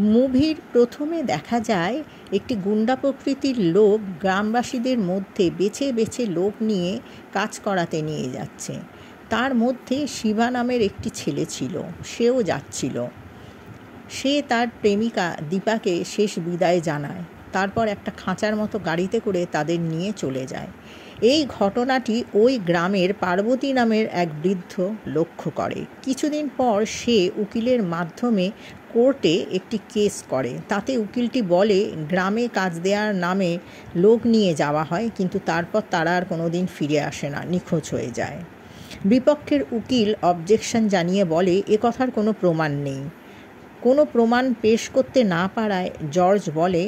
মুভির প্রথমে দেখা যায় একটি গুন্ডা প্রকৃতির লোক গ্রামবাসীদের মধ্যে বেছে বেছে লোক নিয়ে কাজ করাতে নিয়ে যাচ্ছে। তার মধ্যে শিবা নামের একটি ছেলে ছিল, সেও যাচ্ছিল। সে তার প্রেমিকা দীপাকে শেষ বিদায় জানায়, তারপর একটা খাঁচার মতো গাড়িতে করে তাদের নিয়ে চলে যায়। এই ঘটনাটি ওই গ্রামের পার্বতী নামের এক বৃদ্ধ লক্ষ্য করে। কিছুদিন পর সে উকিলের মাধ্যমে কোর্টে একটি কেস করে। তাতে উকিলটি বলে গ্রামে কাজ দেওয়ার নামে লোক নিয়ে যাওয়া হয়, কিন্তু তারপর তারা আর কোনো দিন ফিরে আসে না, নিখোঁজ হয়ে যায়। বিপক্ষের উকিল অবজেকশন জানিয়ে বলে এ কথার কোনো প্রমাণ নেই। কোনো প্রমাণ পেশ করতে না পারায় জর্জ বলে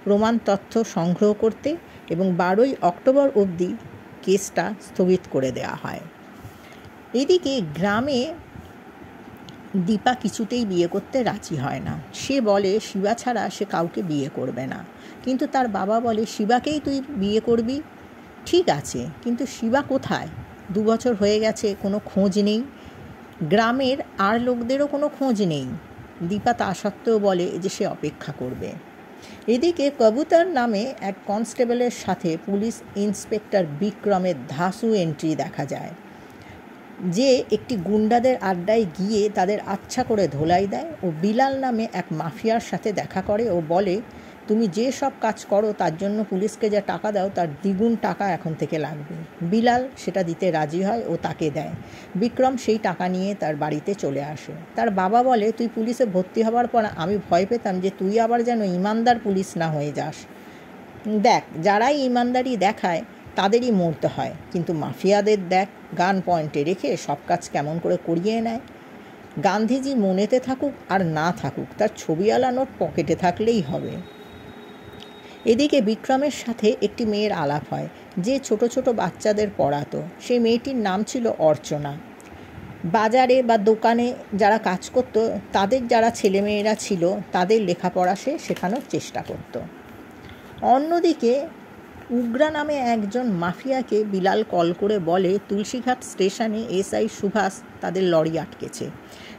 প্রমাণ তথ্য সংগ্রহ করতে এবং 12ই অক্টোবর অবধি কেসটা স্থগিত করে দেওয়া হয়। এদিকে গ্রামে দীপা কিছুতেই বিয়ে করতে রাজি হয় না। সে বলে শিবা ছাড়া সে কাউকে বিয়ে করবে না। কিন্তু তার বাবা বলে শিবাকেই তুই বিয়ে করবি? ঠিক আছে, কিন্তু শিবা কোথায়? 2 বছর হয়ে গেছে, কোনো খোঁজ নেই। গ্রামের আর লোকদেরও কোনো খোঁজ নেই। দীপা তা সত্ত্বেও বলে যে সে অপেক্ষা করবে। এদিকে কবুতর নামে এক কনস্টেবলের সাথে পুলিশ ইন্সপেক্টর বিক্রমের ধাসু এন্ট্রি দেখা যায়, যে একটি গুন্ডাদের আড্ডায় গিয়ে তাদের আচ্ছা করে ধোলাই দেয় ও বিলাল নামে এক মাফিয়ার সাথে দেখা করে ও বলে তুমি যে সব কাজ করো তার জন্য পুলিশকে যা টাকা দাও তার দ্বিগুণ টাকা এখন থেকে লাগবে। বিলাল সেটা দিতে রাজি হয় ও তাকে দেয়। বিক্রম সেই টাকা নিয়ে তার বাড়িতে চলে আসে। তার বাবা বলে তুই পুলিশে ভর্তি হওয়ার পর আমি ভয় পেতাম যে তুই আবার যেন ইমানদার পুলিশ না হয়ে যাস। দেখ, যারাই ইমানদারি দেখায় তাদেরই মরতে হয়, কিন্তু মাফিয়াদের দেখ গান পয়েন্টে রেখে সব কাজ কেমন করে করিয়ে নেয়। গান্ধীজি মনেতে থাকুক আর না থাকুক, তার ছবিওয়ালা নোট পকেটে থাকলেই হবে। এদিকে বিক্রমের সাথে একটি মেয়ের আলাপ হয়, যে ছোট ছোট বাচ্চাদের পড়াতো। সেই মেয়েটির নাম ছিল অর্চনা। বাজারে বা দোকানে যারা কাজ করত তাদের যারা ছেলেমেয়েরা ছিল তাদের লেখাপড়া সে শেখানোর চেষ্টা করত। অন্যদিকে উগ্রা নামে একজন মাফিয়াকে বিলাল কল করে বলে তুলসীঘাট স্টেশনে এসআই সুভাষ তাদের লরি আটকেছে।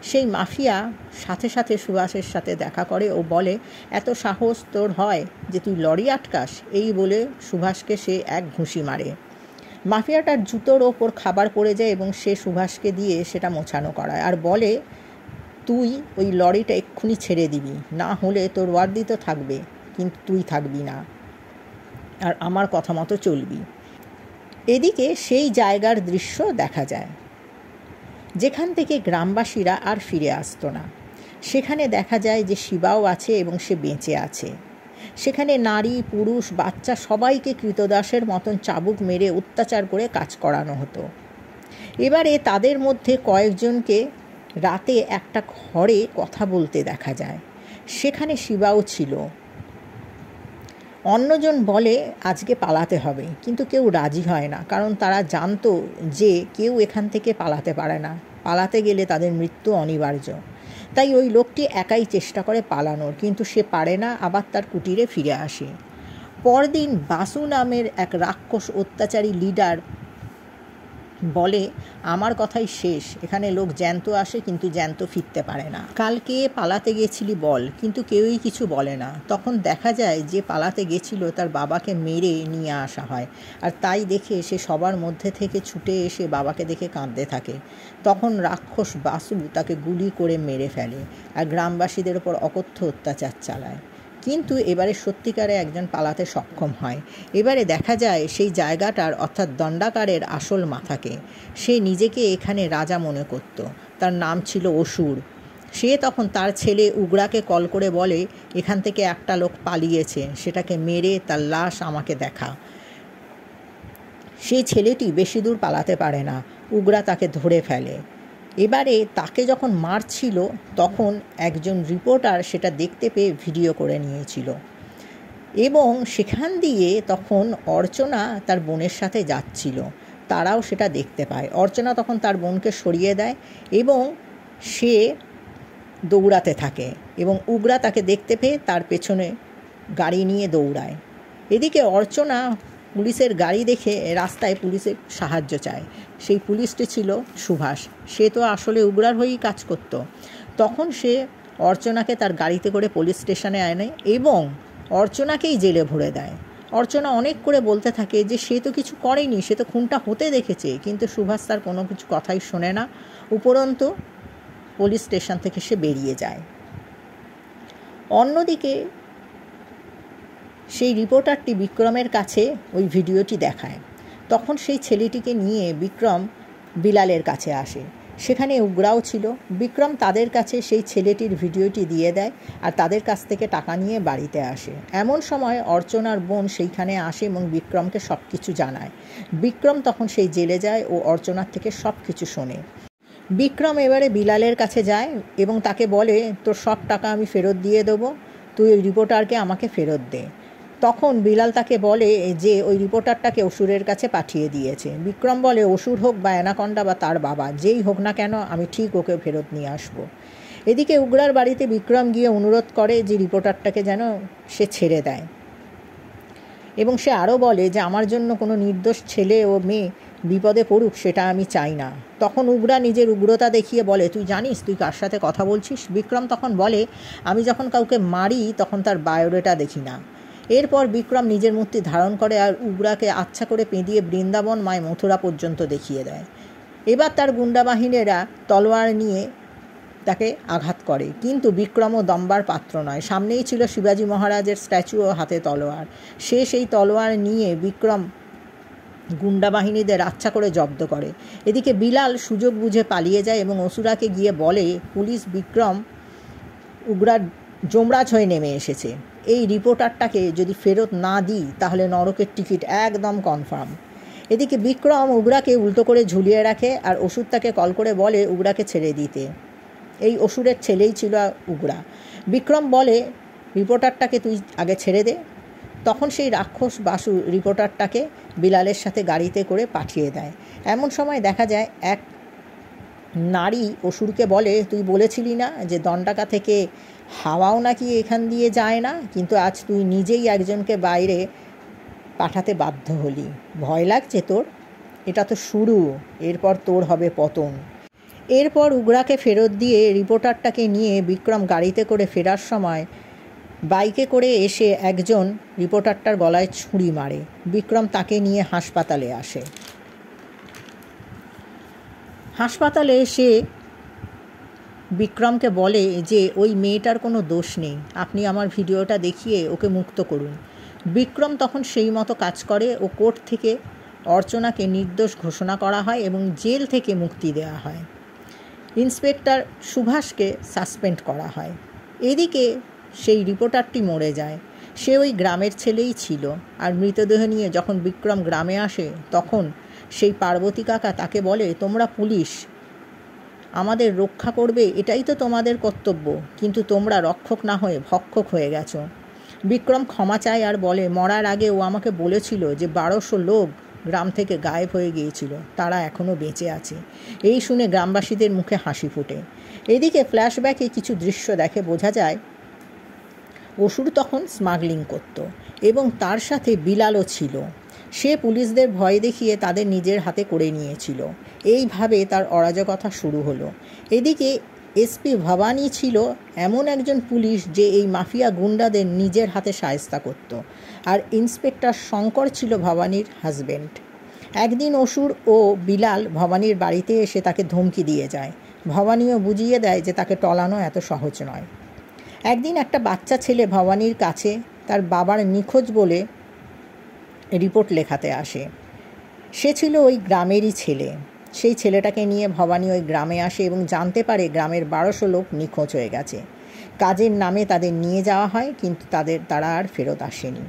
সেই মাফিয়া সাথে সাথে সুভাষের সাথে দেখা করে ও বলে এত সাহস তোর হয় যে তুই লরি আটকাস? এই বলে সুভাষকে সে এক ঘুষি মারে। মাফিয়াটার জুতোর ওপর খাবার পড়ে যায় এবং সে সুভাষকে দিয়ে সেটা মোছানো করায় আর বলে তুই ওই লরিটা এক্ষুনি ছেড়ে দিবি, না হলে তোর ওয়ার্দি তো থাকবে কিন্তু তুই থাকবি না আর আমার কথা মতো চলবি। এদিকে সেই জায়গার দৃশ্য দেখা যায় যেখান থেকে গ্রামবাসীরা আর ফিরে আসতো না। সেখানে দেখা যায় যে শিবাও আছে এবং সে বেঁচে আছে। সেখানে নারী পুরুষ বাচ্চা সবাইকে কৃতদাসের মতন চাবুক মেরে অত্যাচার করে কাজ করানো হতো। এবারে তাদের মধ্যে কয়েকজনকে রাতে একটা ঘরে কথা বলতে দেখা যায়, সেখানে শিবাও ছিল। অন্যজন বলে আজকে পালাতে হবে, কিন্তু কেউ রাজি হয় না, কারণ তারা জানতো যে কেউ এখান থেকে পালাতে পারে না, পালাতে গেলে তাদের মৃত্যু অনিবার্য। তাই ওই লোকটি একাই চেষ্টা করে পালানোর, কিন্তু সে পারে না, আবার তার কুটিরে ফিরে আসে। পরদিন বাসু নামের এক রাক্ষস অত্যাচারী লিডার বলে আমার কথাই শেষ, এখানে লোক জ্যান্ত আসে কিন্তু জ্যান্ত ফিরতে পারে না। কালকে পালাতে গেছিলি বল, কিন্তু কেউই কিছু বলে না। তখন দেখা যায় যে পালাতে গেছিল তার বাবাকে মেরে নিয়ে আসা হয়, আর তাই দেখে সে সবার মধ্যে থেকে ছুটে এসে বাবাকে দেখে কাঁদতে থাকে। তখন রাক্ষস বাসু তাকে গুলি করে মেরে ফেলে আর গ্রামবাসীদের ওপর অকথ্য অত্যাচার চালায়। কিন্তু এবারে সত্যিকারে একজন পালাতে সক্ষম হয়। এবারে দেখা যায় সেই জায়গাটার অর্থাৎ দণ্ডাকারের আসল মাথাকে। সে নিজেকে এখানে রাজা মনে করত। তার নাম ছিল অসুর। সে তখন তার ছেলে উগ্রাকে কল করে বলে এখান থেকে একটা লোক পালিয়েছে, সেটাকে মেরে তার লাশ আমাকে দেখা। সেই ছেলেটি বেশি দূর পালাতে পারে না, উগ্রা তাকে ধরে ফেলে। এবারে তাকে যখন মারছিল তখন একজন রিপোর্টার সেটা দেখতে পেয়ে ভিডিও করে নিয়েছিল এবং সেখান দিয়ে তখন অর্চনা তার বোনের সাথে যাচ্ছিল, তারাও সেটা দেখতে পায়। অর্চনা তখন তার বোনকে সরিয়ে দেয় এবং সে দৌড়াতে থাকে এবং উগ্রা তাকে দেখতে পেয়ে তার পেছনে গাড়ি নিয়ে দৌড়ায়। এদিকে অর্চনা পুলিশের গাড়ি দেখে রাস্তায় পুলিশের সাহায্য চায়। সেই পুলিশটি ছিল সুভাষ। সে তো আসলে উগ্রার হয়েই কাজ করত। তখন সে অর্চনাকে তার গাড়িতে করে পুলিশ স্টেশনে আনে এবং অর্চনাকেই জেলে ভরে দেয়। অর্চনা অনেক করে বলতে থাকে যে সে তো কিছু করেনি, সে তো খুনটা হতে দেখেছে, কিন্তু সুভাষ তার কোনো কিছু কথাই শোনে না। উপরন্তু পুলিশ স্টেশন থেকে সে বেরিয়ে যায়। অন্যদিকে সেই রিপোর্টারটি বিক্রমের কাছে ওই ভিডিওটি দেখায়। তখন সেই ছেলেটিকে নিয়ে বিক্রম বিলালের কাছে আসে। সেখানে উগ্রাও ছিল। বিক্রম তাদের কাছে সেই ছেলেটির ভিডিওটি দিয়ে দেয় আর তাদের কাছ থেকে টাকা নিয়ে বাড়িতে আসে। এমন সময় অর্চনার বোন সেইখানে আসে এবং বিক্রমকে সব কিছু জানায়। বিক্রম তখন সেই জেলে যায় ও অর্চনার থেকে সব কিছু শোনে। বিক্রম এবারে বিলালের কাছে যায় এবং তাকে বলে, তোর সব টাকা আমি ফেরত দিয়ে দেবো, তুই ওই রিপোর্টারকে আমাকে ফেরত দে। তখন বিলাল তাকে বলে যে ওই রিপোর্টারটাকে অসুরের কাছে পাঠিয়ে দিয়েছে। বিক্রম বলে, অসুর হোক বা অ্যানাকন্ডা বা তার বাবা, যেই হোক না কেন আমি ঠিক ওকে ফেরত নিয়ে আসবো। এদিকে উগ্রার বাড়িতে বিক্রম গিয়ে অনুরোধ করে যে রিপোর্টারটাকে যেন সে ছেড়ে দেয় এবং সে আরও বলে যে আমার জন্য কোনো নির্দোষ ছেলে ও মেয়ে বিপদে পড়ুক সেটা আমি চাই না। তখন উগ্রা নিজের উগ্রতা দেখিয়ে বলে, তুই জানিস তুই কার সাথে কথা বলছিস? বিক্রম তখন বলে, আমি যখন কাউকে মারি তখন তার বায়োডাটা দেখি না। এরপর বিক্রম নিজের মূর্তি ধারণ করে আর উগ্রাকে আচ্ছা করে পেঁদিয়ে বৃন্দাবন মায় মথুরা পর্যন্ত দেখিয়ে দেয়। এবার তার গুন্ডা বাহিনীরা তলোয়ার নিয়ে তাকে আঘাত করে, কিন্তু বিক্রমও দম্বার পাত্র নয়। সামনেই ছিল শিবাজি মহারাজের স্ট্যাচু ও হাতে তলোয়ার। সে সেই তলোয়ার নিয়ে বিক্রম গুন্ডা বাহিনীদের আচ্ছা করে জব্দ করে। এদিকে বিলাল সুযোগ বুঝে পালিয়ে যায় এবং অসুরাকে গিয়ে বলে, পুলিশ বিক্রম উগ্রার যমরাজ হয়ে নেমে এসেছে। এই রিপোর্টারটাকে যদি ফেরত না দিই তাহলে নরকের টিকিট একদম কনফার্ম। এদিকে বিক্রম উগ্রাকে উল্টো করে ঝুলিয়ে রাখে আর অসুর তাকে কল করে বলে উগ্রাকে ছেড়ে দিতে। এই অসুরের ছেলেই ছিল উগ্রা। বিক্রম বলে, রিপোর্টারটাকে তুই আগে ছেড়ে দে। তখন সেই রাক্ষস বাসু রিপোর্টারটাকে বিলালের সাথে গাড়িতে করে পাঠিয়ে দেয়। এমন সময় দেখা যায় এক নারী অসুরকে বলে, তুই বলেছিলি না যে দণ্ডাকা থেকে হাওয়াও নাকি এখান দিয়ে যায় না, কিন্তু আজ তুই নিজেই একজনকে বাইরে পাঠাতে বাধ্য হলি। ভয় লাগছে তোর? এটা তো শুরু, এরপর তোর হবে পতন। এরপর উগ্রাকে ফেরত দিয়ে রিপোর্টারটাকে নিয়ে বিক্রম গাড়িতে করে ফেরার সময় বাইকে করে এসে একজন রিপোর্টারটার গলায় ছুরি মারে। বিক্রম তাকে নিয়ে হাসপাতালে আসে। হাসপাতালে এসে বিক্রমকে বলে যে ওই মেয়েটার কোনো দোষ নেই, আপনি আমার ভিডিওটা দেখিয়ে ওকে মুক্ত করুন। বিক্রম তখন সেই মতো কাজ করে ও কোর্ট থেকে অর্চনাকে নির্দোষ ঘোষণা করা হয় এবং জেল থেকে মুক্তি দেওয়া হয়। ইন্সপেক্টর সুভাষকে সাসপেন্ড করা হয়। এদিকে সেই রিপোর্টারটি মরে যায়। সে ওই গ্রামের ছেলেই ছিল। আর মৃতদেহ নিয়ে যখন বিক্রম গ্রামে আসে তখন সেই পার্বতী কাকা তাকে বলে, তোমরা পুলিশ, আমাদের রক্ষা করবে এটাই তো তোমাদের কর্তব্য, কিন্তু তোমরা রক্ষক না হয়ে ভক্ষক হয়ে গেছো। বিক্রম ক্ষমা চায় আর বলে, মরার আগে ও আমাকে বলেছিল যে 1200 লোক গ্রাম থেকে গায়েব হয়ে গিয়েছিল, তারা এখনও বেঁচে আছে। এই শুনে গ্রামবাসীদের মুখে হাসি ফোটে। এদিকে ফ্ল্যাশব্যাকে কিছু দৃশ্য দেখে বোঝা যায় অসুর তখন স্মাগলিং করত এবং তার সাথে বিলালও ছিল। সে পুলিশদের ভয় দেখিয়ে তাদের নিজের হাতে করে নিয়েছিল। এইভাবে তার অরাজকতা শুরু হলো। এদিকে এসপি ভবানী ছিল এমন একজন পুলিশ যে এই মাফিয়া গুন্ডাদের নিজের হাতে শায়েস্তা করত, আর ইন্সপেক্টর শঙ্কর ছিল ভবানীর হাজব্যান্ড। একদিন অসুর ও বিলাল ভবানীর বাড়িতে এসে তাকে ধমকি দিয়ে যায়। ভবানীও বুঝিয়ে দেয় যে তাকে টলানো এত সহজ নয়। একদিন একটা বাচ্চা ছেলে ভবানীর কাছে তার বাবার নিখোঁজ বলে রিপোর্ট লেখাতে আসে। সে ছিল ওই গ্রামেরই ছেলে। সেই ছেলেটাকে নিয়ে ভবানী ওই গ্রামে আসে এবং জানতে পারে গ্রামের 1200 লোক নিখোঁজ হয়ে গেছে। কাজের নামে তাদের নিয়ে যাওয়া হয়, কিন্তু তারা আর ফেরত আসেনি।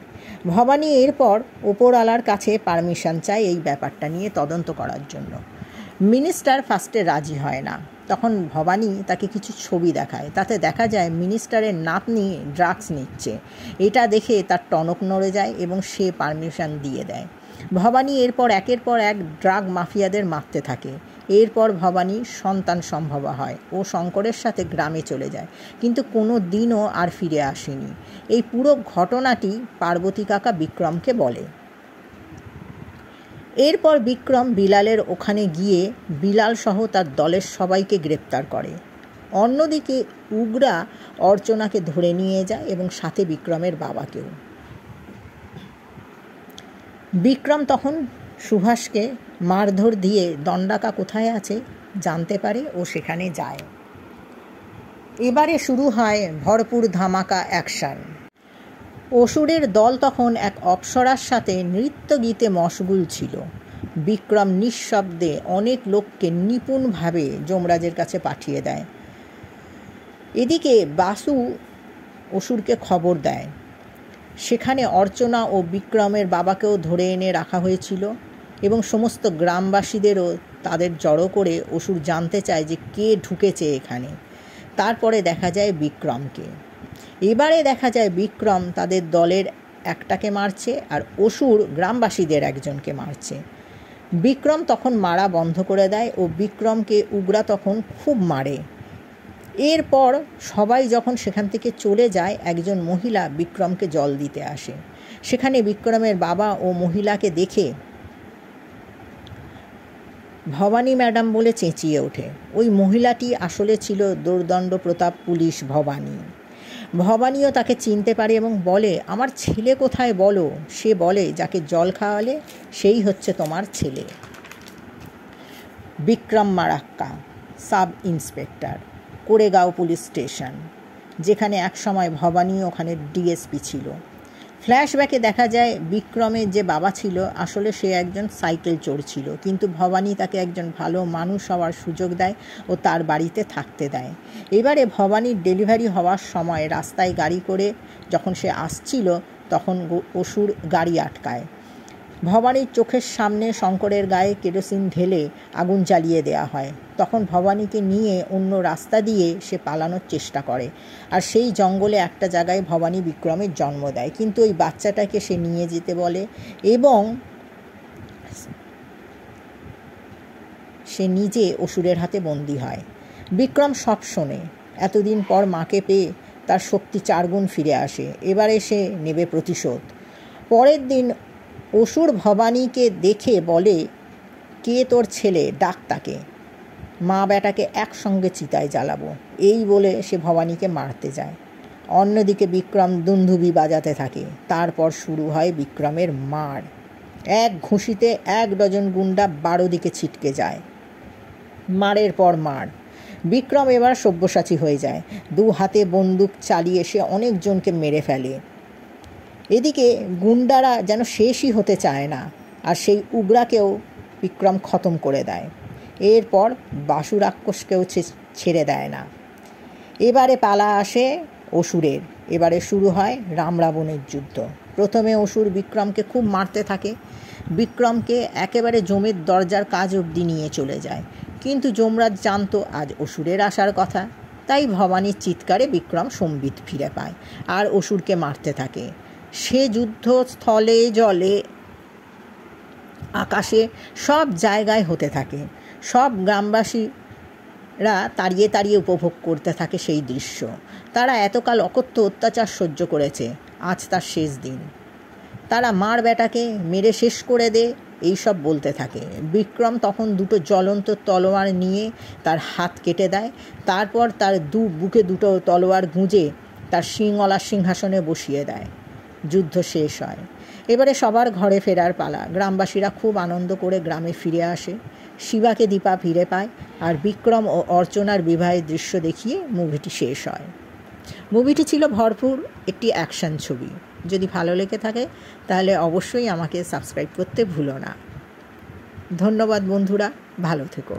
ভবানী এরপর ওপরওয়ালার কাছে পারমিশন চায় এই ব্যাপারটা নিয়ে তদন্ত করার জন্য। মিনিস্টার ফার্স্টে রাজি হয় না। তখন ভবানী তাকে কিছু ছবি দেখায়। তাতে দেখা যায় মিনিস্টারের নাতনি ড্রাগস নিচ্ছে। এটা দেখে তার টনক নড়ে যায় এবং সে পারমিশন দিয়ে দেয়। ভবানী এরপর একের পর এক ড্রাগ মাফিয়াদের মারতে থাকে। এরপর ভবানী সন্তান সম্ভবা হয় ও শঙ্করের সাথে গ্রামে চলে যায়, কিন্তু কোনো দিনও আর ফিরে আসেনি। এই পুরো ঘটনাটি পার্বতী কাকা বিক্রমকে বলে। এরপর বিক্রম বিলালের ওখানে গিয়ে বিলাল সহ তার দলের সবাইকে গ্রেপ্তার করে। অন্যদিকে উগ্রা অর্চনাকে ধরে নিয়ে যায় এবং সাথে বিক্রমের বাবাকেও। বিক্রম তখন সুভাষকে মারধর দিয়ে দণ্ডাকা কোথায় আছে জানতে পারে ও সেখানে যায়। এবারে শুরু হয় ভরপুর ধামাকা অ্যাকশন। অসুরের দল তখন এক অপ্সরার সাথে নৃত্য গীতে মশগুল ছিল। বিক্রম নিঃশব্দে অনেক লোককে নিপুণভাবে যমরাজের কাছে পাঠিয়ে দেয়। এদিকে বাসু অসুরকে খবর দেয়। সেখানে অর্চনা ও বিক্রমের বাবাকেও ধরে এনে রাখা হয়েছিল এবং সমস্ত গ্রামবাসীদেরও তাদের জড়ো করে অসুর জানতে চায় যে কে ঢুকেছে এখানে। তারপরে দেখা যায় বিক্রমকে। এবারে দেখা যায় বিক্রম তাদের দলের একটাকে মারছে আর অসুর গ্রামবাসীদের একজনকে মারছে। বিক্রম তখন মারা বন্ধ করে দেয় ও বিক্রমকে উগ্রা তখন খুব মারে। এরপর সবাই যখন সেখান থেকে চলে যায়, একজন মহিলা বিক্রমকে জল দিতে আসে। সেখানে বিক্রমের বাবা ও মহিলাকে দেখে ভবানী ম্যাডাম বলে চেঁচিয়ে ওঠে। ওই মহিলাটি আসলে ছিল দোর্দণ্ড প্রতাপ পুলিশ ভবানী। ভবানীও তাকে চিনতে পারে এবং বলে, আমার ছেলে কোথায় বলো। সে বলে, যাকে জল খাওয়ালে সেই হচ্ছে তোমার ছেলে। Vikram Marakka, sub inspector, Koregaon police station, যেখানে একসময় ভবানী ওখানে ডিএসপি ছিল। ফ্ল্যাশব্যাকে দেখা যায় বিক্রমের যে বাবা ছিল আসলে সে একজন সাইকেল চোর ছিল, কিন্তু ভবানী তাকে একজন ভালো মানুষ হওয়ার সুযোগ দেয় ও তার বাড়িতে থাকতে দেয়। এবারে ভবানীর ডেলিভারি হওয়ার সময় রাস্তায় গাড়ি করে যখন সে আসছিল তখন অসুর গাড়ি আটকায়। ভবানীর চোখের সামনে শঙ্করের গায়ে কেরোসিন ঢেলে আগুন জ্বালিয়ে দেওয়া হয়। তখন ভবানীকে নিয়ে অন্য রাস্তা দিয়ে সে পালানোর চেষ্টা করে। আর সেই জঙ্গলে একটা জায়গায় ভবানী বিক্রমের জন্ম দেয়, কিন্তু ওই বাচ্চাটাকে সে নিয়ে যেতে বলে এবং সে নিজে অসুরের হাতে বন্দী হয়। বিক্রম সব শোনে। এতদিন পর মাকে পেয়ে তার শক্তি 4 গুণ ফিরে আসে। এবারে সে নেবে প্রতিশোধ। পরের দিন অসুর ভবানীকে দেখে বলে, কে তোর ছেলে, ডাক তাকে। মা বেটাকে একসঙ্গে চিতায় জ্বালাবো, এই বলে সে ভবানীকে মারতে যায়। অন্যদিকে বিক্রম দুন্দুবি বাজাতে থাকে। তারপর শুরু হয় বিক্রমের মার। এক ঘুষিতে 1 ডজন গুন্ডা 12 দিকে ছিটকে যায়। মারের পর মার। বিক্রম এবার সব্যসাচী হয়ে যায়। 2 হাতে বন্দুক চালিয়ে সে অনেকজনকে মেরে ফেলে। এদিকে গুন্ডারা যেন শেষই হতে চায় না, আর সেই উগ্রাকেও বিক্রম খতম করে দেয়। এরপর বাসু রাক্ষসকেও ছেড়ে দেয় না। এবারে পালা আসে অসুরের। এবারে শুরু হয় রাম রাবণের যুদ্ধ। প্রথমে অসুর বিক্রমকে খুব মারতে থাকে। বিক্রমকে একেবারে যমের দরজার কাজ অবধি নিয়ে চলে যায়, কিন্তু যমরাজ জানতো আজ অসুরের আসার কথা। তাই ভবানীর চিৎকারে বিক্রম সম্বিত ফিরে পায় আর অসুরকে মারতে থাকে। সে যুদ্ধ স্থলে জলে আকাশে সব জায়গায় হতে থাকে। সব গ্রামবাসীরা তাড়িয়ে তাড়িয়ে উপভোগ করতে থাকে সেই দৃশ্য। তারা এতকাল অকথ্য অত্যাচার সহ্য করেছে, আজ তার শেষ দিন। তারা মার বেটাকে মেরে শেষ করে দে এইসব বলতে থাকে। বিক্রম তখন 2টো জ্বলন্ত তলোয়ার নিয়ে তার হাত কেটে দেয়। তারপর তার বুকে 2টো তলোয়ার গুঁজে তার শিংওয়ালা সিংহাসনে বসিয়ে দেয়। যুদ্ধ শেষ হয়। এবারে সবার ঘরে ফেরার পালা। গ্রামবাসীরা খুব আনন্দ করে গ্রামে ফিরে আসে। শিবাকে দীপা ফিরে পায় আর বিক্রম ও অর্চনার বিবাহের দৃশ্য দেখিয়ে মুভিটি শেষ হয়। মুভিটি ছিল ভরপুর একটি অ্যাকশন ছবি। যদি ভালো লেগে থাকে তাহলে অবশ্যই আমাকে সাবস্ক্রাইব করতে ভুলো না। ধন্যবাদ বন্ধুরা, ভালো থেকো।